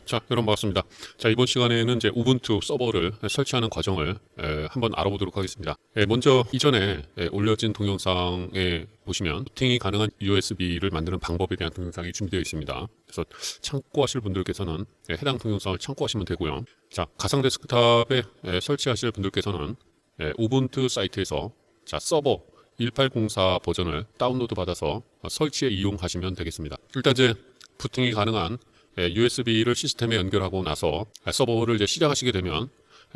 자, 여러분 반갑습니다. 자, 이번 시간에는 이제 우분투 서버를 설치하는 과정을 한번 알아보도록 하겠습니다. 먼저 이전에 올려진 동영상에 보시면 부팅이 가능한 USB를 만드는 방법에 대한 동영상이 준비되어 있습니다. 그래서 참고하실 분들께서는 해당 동영상을 참고하시면 되고요. 자, 가상 데스크탑에 설치하실 분들께서는 우분투 사이트에서 자, 서버 1804 버전을 다운로드 받아서 설치에 이용하시면 되겠습니다. 일단 이제 부팅이 가능한 USB를 시스템에 연결하고 나서 서버를 이제 시작하시게 되면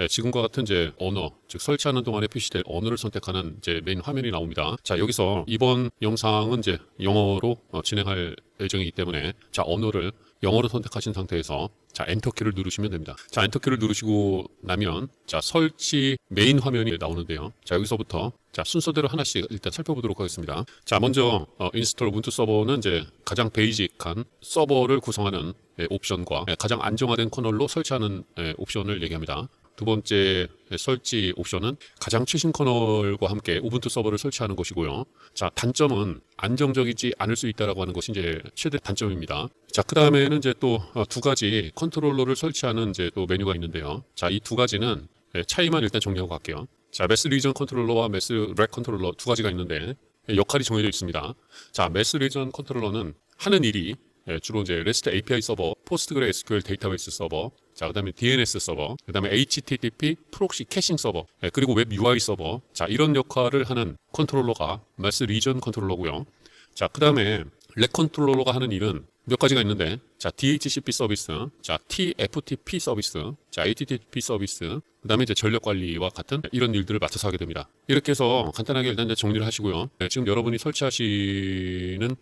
지금과 같은 이제 언어, 즉 설치하는 동안에 표시될 언어를 선택하는 이제 메인 화면이 나옵니다. 자, 여기서 이번 영상은 이제 영어로 진행할 예정이기 때문에 자, 언어를 영어로 선택하신 상태에서 자, 엔터키를 누르시면 됩니다. 자, 엔터키를 누르시고 나면 자, 설치 메인 화면이 나오는데요. 자, 여기서부터 자, 순서대로 하나씩 일단 살펴보도록 하겠습니다. 자, 먼저 인스톨 우분투 서버는 이제 가장 베이직한 서버를 구성하는 옵션과 가장 안정화된 커널로 설치하는 옵션을 얘기합니다. 두 번째 설치 옵션은 가장 최신 커널과 함께 우분투 서버를 설치하는 것이고요. 자, 단점은 안정적이지 않을 수 있다라고 하는 것이 이제 최대 단점입니다. 자, 그 다음에는 이제 또 두 가지 컨트롤러를 설치하는 이제 또 메뉴가 있는데요. 자, 이 두 가지는 차이만 일단 정리하고 갈게요. 자, 매스 리전 컨트롤러와 매스 렉 컨트롤러 두 가지가 있는데 역할이 정해져 있습니다. 자, 매스 리전 컨트롤러는 하는 일이 주로 이제 REST API 서버, PostgreSQL 데이터베이스 서버, 자, 그다음에 DNS 서버, 그다음에 HTTP 프록시 캐싱 서버, 그리고 웹 UI 서버, 자, 이런 역할을 하는 컨트롤러가 매스 리전 컨트롤러고요. 자, 그다음에 렉 컨트롤러가 하는 일은 몇 가지가 있는데, 자, DHCP 서비스, 자, TFTP 서비스, 자, HTTP 서비스, 그다음에 이제 전력 관리와 같은 이런 일들을 맡아서 하게 됩니다. 이렇게 해서 간단하게 일단 이제 정리를 하시고요. 지금 여러분이 설치하시는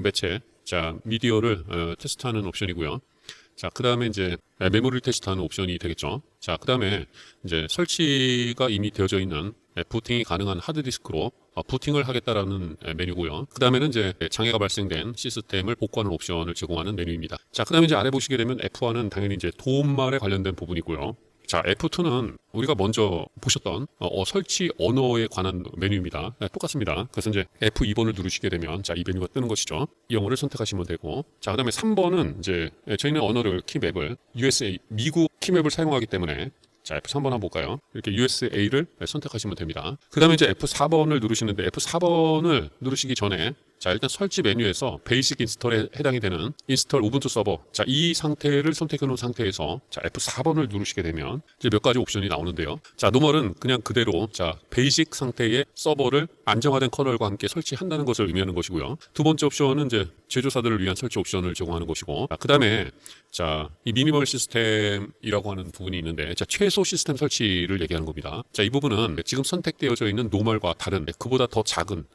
매체, 자, 미디어를 테스트하는 옵션이고요. 자, 그 다음에 이제 메모리를 테스트하는 옵션이 되겠죠. 자, 그 다음에 이제 설치가 이미 되어져 있는 부팅이 가능한 하드디스크로 부팅을 하겠다라는 메뉴고요. 그 다음에는 이제 장애가 발생된 시스템을 복구하는 옵션을 제공하는 메뉴입니다. 자, 그 다음에 이제 아래 보시게 되면 F1은 당연히 이제 도움말에 관련된 부분이고요. 자, F2는 우리가 먼저 보셨던 설치 언어에 관한 메뉴입니다. 똑같습니다. 그래서 이제 F2번을 누르시게 되면 자, 이 메뉴가 뜨는 것이죠. 이 영어를 선택하시면 되고, 자, 그다음에 3번은 이제 저희는 언어를 키맵을 USA 미국 키맵을 사용하기 때문에 자, F3번 한번 볼까요? 이렇게 USA를 선택하시면 됩니다. 그 다음에 이제 F4번을 누르시는데 F4번을 누르시기 전에 자, 일단 설치 메뉴에서 베이직 인스톨에 해당이 되는 인스톨 우분투 서버, 자, 이 상태를 선택해 놓은 상태에서 자, F4번을 누르시게 되면 이제 몇 가지 옵션이 나오는데요. 자, 노멀은 그냥 그대로 자, 베이직 상태의 서버를 안정화된 커널과 함께 설치한다는 것을 의미하는 것이고요. 두 번째 옵션은 이제 제조사들을 위한 설치 옵션을 제공하는 것이고, 그 다음에 자, 이 미니멀 시스템이라고 하는 부분이 있는데, 자, 최소 시스템 설치를 얘기하는 겁니다. 자, 이 부분은 지금 선택되어져 있는 노멀과 다른 그보다 더 작은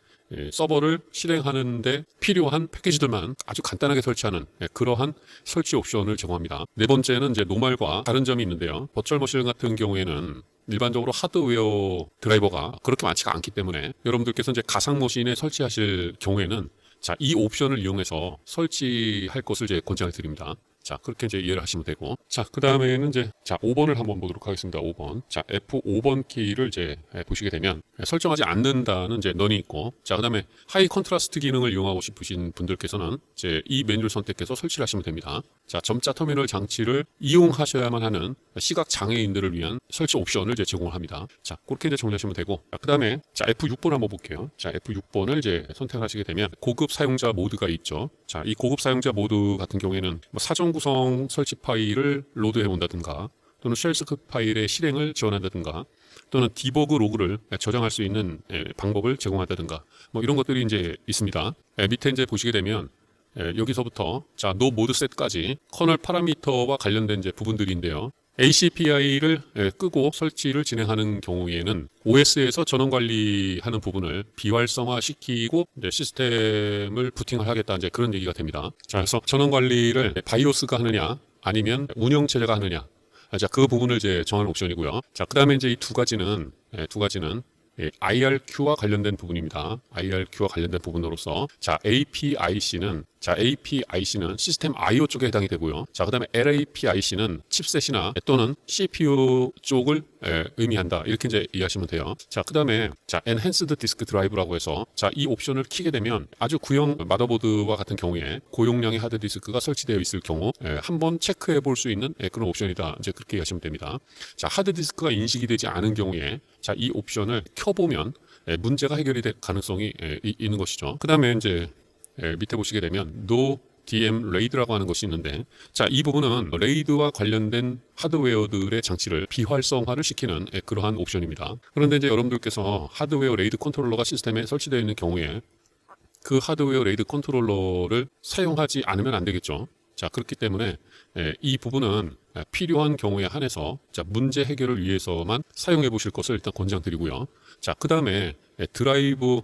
서버를 실행하는데 필요한 패키지들만 아주 간단하게 설치하는 그러한 설치 옵션을 제공합니다. 네 번째는 이제 노멀과 다른 점이 있는데요. 버추얼 머신 같은 경우에는 일반적으로 하드웨어 드라이버가 그렇게 많지가 않기 때문에 여러분들께서 이제 가상 머신에 설치하실 경우에는 자, 이 옵션을 이용해서 설치할 것을 이제 권장을 드립니다. 자, 그렇게 이제 이해를 하시면 되고. 자, 그 다음에는 이제, 자, 5번을 한번 보도록 하겠습니다. 5번. 자, F5번 키를 이제 보시게 되면 설정하지 않는다는 이제 넌이 있고, 자, 그 다음에 하이 컨트라스트 기능을 이용하고 싶으신 분들께서는 이제 이 메뉴를 선택해서 설치를 하시면 됩니다. 자, 점자 터미널 장치를 이용하셔야만 하는 시각 장애인들을 위한 설치 옵션을 이제 제공을 합니다. 자, 그렇게 이제 정리하시면 되고. 자, 그 다음에 자, F6번 한번 볼게요. 자, F6번을 이제 선택하시게 되면 고급 사용자 모드가 있죠. 자, 이 고급 사용자 모드 같은 경우에는 뭐 사전 구성 설치 파일을 로드해 온다든가, 또는 쉘 스크립트 파일의 실행을 지원한다든가, 또는 디버그 로그를 저장할 수 있는 방법을 제공한다든가, 뭐 이런 것들이 이제 있습니다. 밑에 이제 보시게 되면 여기서부터 자, 노 모드 셋까지 커널 파라미터와 관련된 이제 부분들인데요. ACPI를 끄고 설치를 진행하는 경우에는 OS에서 전원 관리하는 부분을 비활성화 시키고 시스템을 부팅을 하겠다, 이제 그런 얘기가 됩니다. 자, 그래서 전원 관리를 바이오스가 하느냐 아니면 운영체제가 하느냐, 자, 그 부분을 이제 정하는 옵션이고요. 자, 그 다음에 이제 이 두 가지는 IRQ와 관련된 부분입니다. IRQ와 관련된 부분으로서 자, APIC는 자, APIC는 시스템 I/O 쪽에 해당이 되고요. 자, 그다음에 LAPIC는 칩셋이나 또는 CPU 쪽을 의미한다. 이렇게 이제 이해하시면 돼요. 자, 그다음에 자, Enhanced Disk Drive라고 해서 자, 이 옵션을 키게 되면 아주 구형 마더보드와 같은 경우에 고용량의 하드디스크가 설치되어 있을 경우 한번 체크해 볼 수 있는 그런 옵션이다. 이제 그렇게 이해하시면 됩니다. 자, 하드디스크가 인식이 되지 않은 경우에 자, 이 옵션을 켜보면 문제가 해결이 될 가능성이 있는 것이죠. 그다음에 이제 밑에 보시게 되면 No DM RAID라고 하는 것이 있는데 자, 이 부분은 레이드와 관련된 하드웨어들의 장치를 비활성화를 시키는 그러한 옵션입니다. 그런데 이제 여러분들께서 하드웨어 레이드 컨트롤러가 시스템에 설치되어 있는 경우에 그 하드웨어 레이드 컨트롤러를 사용하지 않으면 안 되겠죠. 자, 그렇기 때문에 이 부분은 필요한 경우에 한해서 자, 문제 해결을 위해서만 사용해 보실 것을 일단 권장드리고요. 자, 그 다음에 드라이브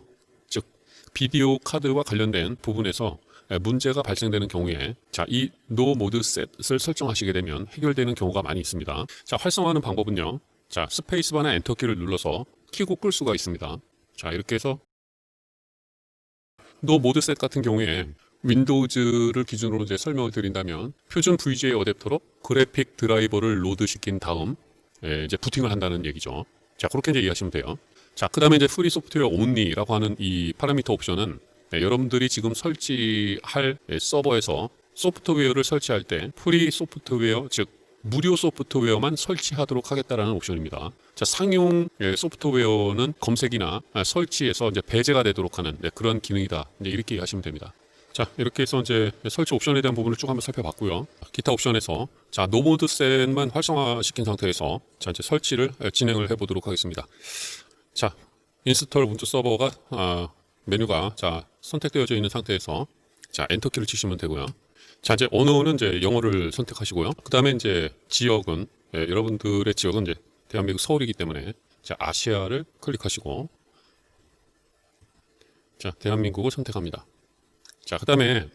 즉 비디오 카드와 관련된 부분에서 문제가 발생되는 경우에 자, 이 노 모드 셋을 설정하시게 되면 해결되는 경우가 많이 있습니다. 자, 활성화하는 방법은요. 자, 스페이스바나 엔터키를 눌러서 키고 끌 수가 있습니다. 자, 이렇게 해서 노 모드 셋 같은 경우에 윈도우즈를 기준으로 이제 설명을 드린다면 표준 VGA 어댑터로 그래픽 드라이버를 로드 시킨 다음 이제 부팅을 한다는 얘기죠. 자, 그렇게 이제 이해하시면 돼요. 자, 그 다음에 이제 프리 소프트웨어 온리라고 하는 이 파라미터 옵션은 여러분들이 지금 설치할 서버에서 소프트웨어를 설치할 때 프리 소프트웨어 즉 무료 소프트웨어만 설치하도록 하겠다라는 옵션입니다. 자, 상용 소프트웨어는 검색이나 설치에서 이제 배제가 되도록 하는 그런 기능이다. 이제 이렇게 이해하시면 됩니다. 자, 이렇게 해서 이제 설치 옵션에 대한 부분을 쭉 한번 살펴봤고요. 기타 옵션에서 자, 노모드 셋만 활성화시킨 상태에서 자, 이제 설치를 진행을 해보도록 하겠습니다. 자, 인스톨 우분투 서버가 메뉴가 자, 선택되어져 있는 상태에서 자, 엔터키를 치시면 되고요. 자, 이제 언어는 이제 영어를 선택하시고요. 그 다음에 이제 지역은 여러분들의 지역은 이제 대한민국 서울이기 때문에 자, 아시아를 클릭하시고 자, 대한민국을 선택합니다. 자, 그 다음에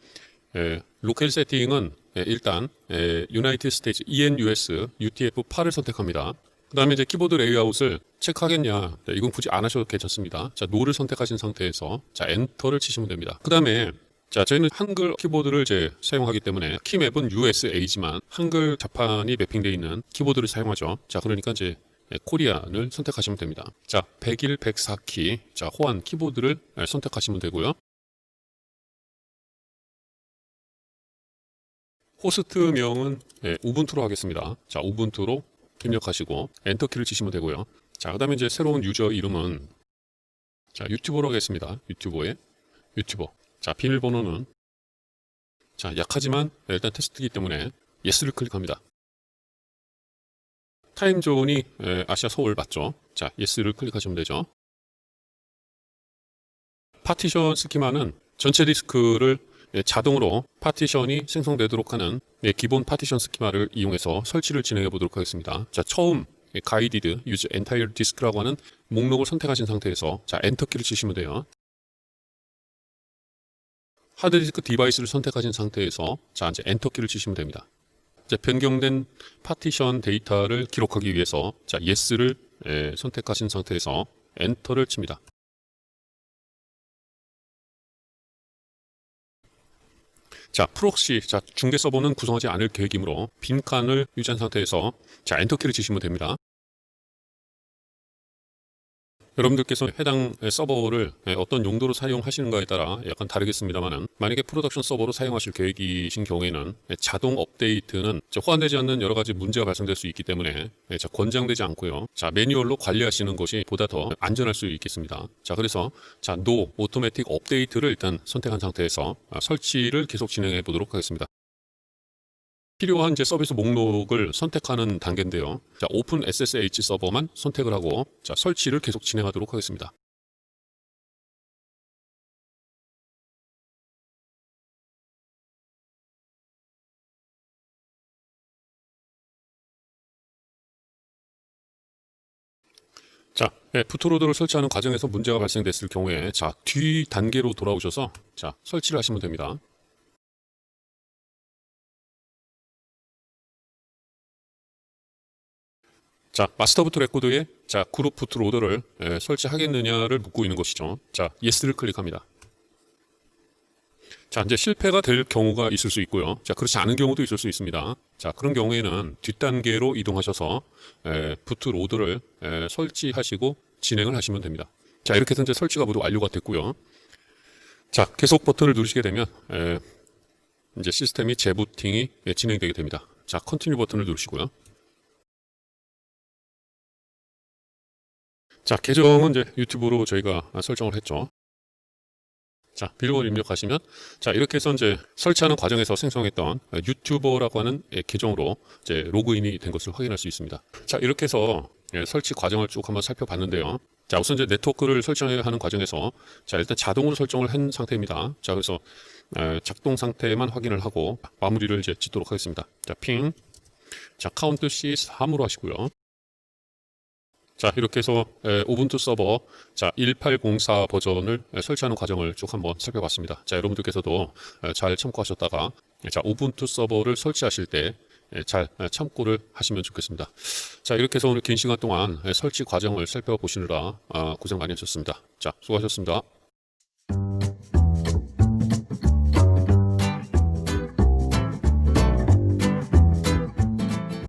로컬 세팅은 일단 유나이티드 스테이트 ENUS UTF-8을 선택합니다. 그 다음에 이제 키보드 레이아웃을 체크하겠냐, 이건 굳이 안 하셔도 괜찮습니다. 자, 노를 선택하신 상태에서 자, 엔터를 치시면 됩니다. 그 다음에 자, 저희는 한글 키보드를 이제 사용하기 때문에 키맵은 USA지만 한글 자판이 매핑되어 있는 키보드를 사용하죠. 자, 그러니까 이제 코리안을 선택하시면 됩니다. 자, 101, 104키 자, 호환 키보드를 선택하시면 되고요. 호스트명은 우분투로 하겠습니다. 자, 우분투로 입력하시고 엔터키를 치시면 되고요. 자, 그 다음에 이제 새로운 유저 이름은 자, 유튜버로 하겠습니다. 유튜버. 자, 비밀번호는 자, 약하지만 일단 테스트이기 때문에 예스를 클릭합니다. 타임존이 아시아 서울 맞죠? 자, 예스를 클릭하시면 되죠. 파티션 스키마는 전체 디스크를 자동으로 파티션이 생성되도록 하는 기본 파티션 스키마를 이용해서 설치를 진행해 보도록 하겠습니다. 자, 처음 가이디드 유즈 엔타이어 디스크라고 하는 목록을 선택하신 상태에서 자, 엔터키를 치시면 돼요. 하드디스크 디바이스를 선택하신 상태에서 자, 이제 엔터키를 치시면 됩니다. 자, 변경된 파티션 데이터를 기록하기 위해서 자, 예스를 선택하신 상태에서 엔터를 칩니다. 자, 프록시, 자, 중계 서버는 구성하지 않을 계획이므로 빈칸을 유지한 상태에서 자, 엔터키를 치시면 됩니다. 여러분들께서 해당 서버를 어떤 용도로 사용하시는가에 따라 약간 다르겠습니다만은 만약에 프로덕션 서버로 사용하실 계획이신 경우에는 자동 업데이트는 호환되지 않는 여러 가지 문제가 발생될 수 있기 때문에 권장되지 않고요. 자, 매뉴얼로 관리하시는 것이 보다 더 안전할 수 있겠습니다. 자, 그래서 자, No 오토매틱 업데이트를 일단 선택한 상태에서 설치를 계속 진행해 보도록 하겠습니다. 필요한 제 서비스 목록을 선택하는 단계인데요. 자, 오픈 SSH 서버만 선택을 하고 자, 설치를 계속 진행하도록 하겠습니다. 자, 부트로더를 설치하는 과정에서 문제가 발생됐을 경우에 자, 뒤 단계로 돌아오셔서 자, 설치를 하시면 됩니다. 자, 마스터 부트 레코드에 자, 그룹 부트로더를 설치하겠느냐를 묻고 있는 것이죠. 자, 예스를 클릭합니다. 자, 이제 실패가 될 경우가 있을 수 있고요. 자, 그렇지 않은 경우도 있을 수 있습니다. 자, 그런 경우에는 뒷단계로 이동하셔서 부트로드를 설치하시고 진행을 하시면 됩니다. 자, 이렇게 해서 이제 설치가 모두 완료가 됐고요. 자, 계속 버튼을 누르시게 되면 이제 시스템이 재부팅이 진행되게 됩니다. 자, 컨티뉴 버튼을 누르시고요. 자, 계정은 이제 유튜브로 저희가 설정을 했죠. 자, 비밀번호 입력하시면, 자, 이렇게 해서 이제 설치하는 과정에서 생성했던 유튜버라고 하는 계정으로 이제 로그인이 된 것을 확인할 수 있습니다. 자, 이렇게 해서 설치 과정을 쭉 한번 살펴봤는데요. 자, 우선 이제 네트워크를 설정하는 과정에서, 자, 일단 자동으로 설정을 한 상태입니다. 자, 그래서 작동 상태만 확인을 하고 마무리를 이제 짓도록 하겠습니다. 자, 핑, 자, 카운트 C3으로 하시고요. 자, 이렇게 해서 우분투 서버 1804 버전을 설치하는 과정을 쭉 한번 살펴봤습니다. 자, 여러분들께서도 잘 참고하셨다가 자, 우분투 서버를 설치하실 때 잘 참고를 하시면 좋겠습니다. 자, 이렇게 해서 오늘 긴 시간 동안 설치 과정을 살펴보시느라 고생 많이 하셨습니다. 자, 수고하셨습니다.